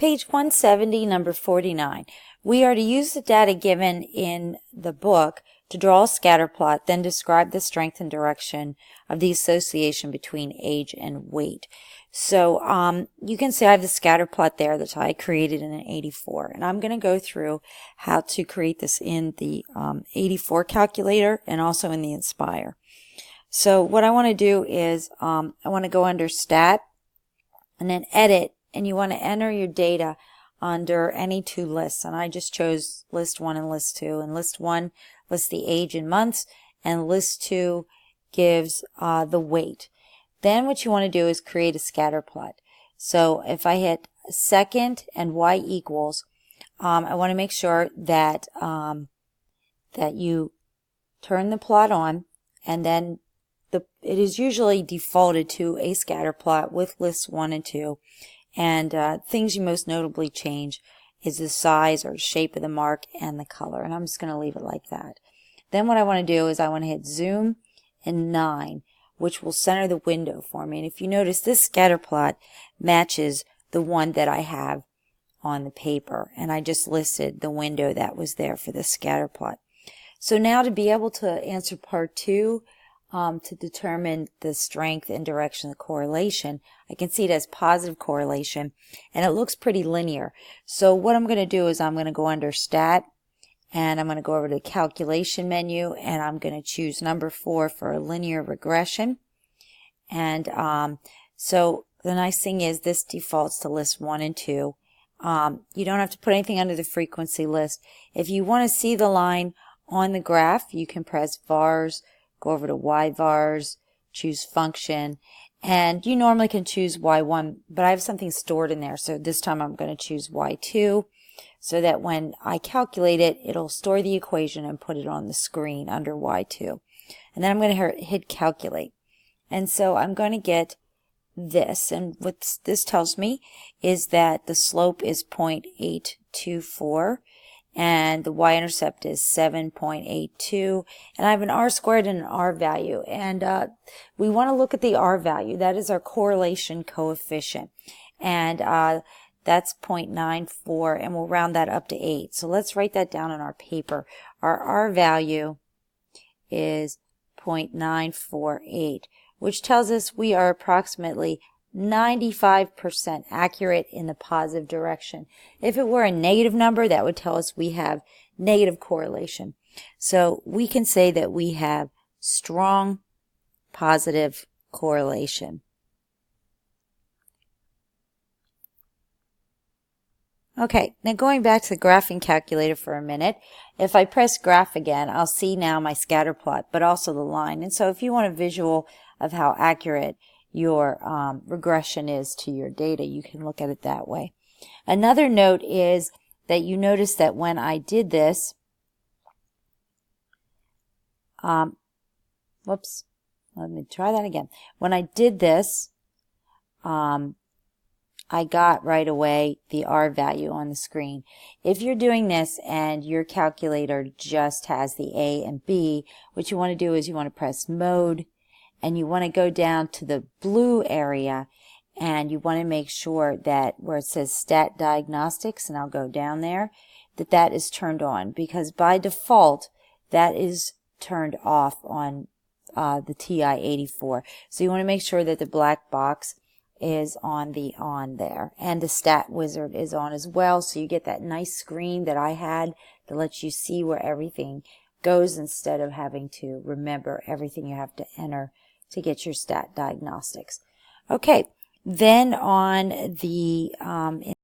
Page 170, number 49. We are to use the data given in the book to draw a scatter plot, then describe the strength and direction of the association between age and weight. So you can see I have the scatter plot there that I created in an 84, and I'm going to go through how to create this in the 84 calculator and also in the Inspire. So what I want to do is I want to go under Stat and then Edit, and you want to enter your data under any two lists. And I just chose list 1 and list 2. And list 1 lists the age in months, and list 2 gives the weight. Then what you want to do is create a scatter plot. So if I hit second and y equals, I want to make sure that that you turn the plot on, and then it is usually defaulted to a scatter plot with lists 1 and 2. And things you most notably change is the size or shape of the mark and the color. And I'm just going to leave it like that. Then what I want to do is I want to hit zoom and 9, which will center the window for me. And if you notice, this scatter plot matches the one that I have on the paper. And I just listed the window that was there for the scatter plot. So now to be able to answer part 2, to determine the strength and direction of the correlation, I can see it as positive correlation, and it looks pretty linear. So what I'm going to do is I'm going to go under Stat, and I'm going to go over to the Calculation menu, and I'm going to choose number 4 for a linear regression. And so the nice thing is this defaults to list 1 and 2. You don't have to put anything under the frequency list. If you want to see the line on the graph, you can press vars, go over to yvars, choose function, and you normally can choose y1, but I have something stored in there, so this time I'm going to choose y2, so that when I calculate it, it'll store the equation and put it on the screen under y2. And then I'm going to hit calculate. And so I'm going to get this, and what this tells me is that the slope is 0.824, and the y-intercept is 7.82, and I have an r-squared and an r value, and we want to look at the r value. That is our correlation coefficient, and that's 0.94, and we'll round that up to 8. So let's write that down on our paper. Our r value is 0.948, which tells us we are approximately 95% accurate in the positive direction. If it were a negative number, that would tell us we have negative correlation. So we can say that we have strong positive correlation. Okay, now going back to the graphing calculator for a minute, if I press graph again, I'll see now my scatter plot, but also the line. And so if you want a visual of how accurate your regression is to your data, you can look at it that way. Another note is that you notice that when I did this, whoops, let me try that again. When I did this, I got right away the R value on the screen. If you're doing this and your calculator just has the A and B, what you want to do is you want to press Mode, and you want to go down to the blue area, and you want to make sure that where it says Stat Diagnostics, and I'll go down there, that is turned on, because by default that is turned off on the TI-84. So you want to make sure that the black box is on there, and the Stat Wizard is on as well, so you get that nice screen that I had that lets you see where everything goes instead of having to remember everything you have to enter to get your stat diagnostics. Okay, then on the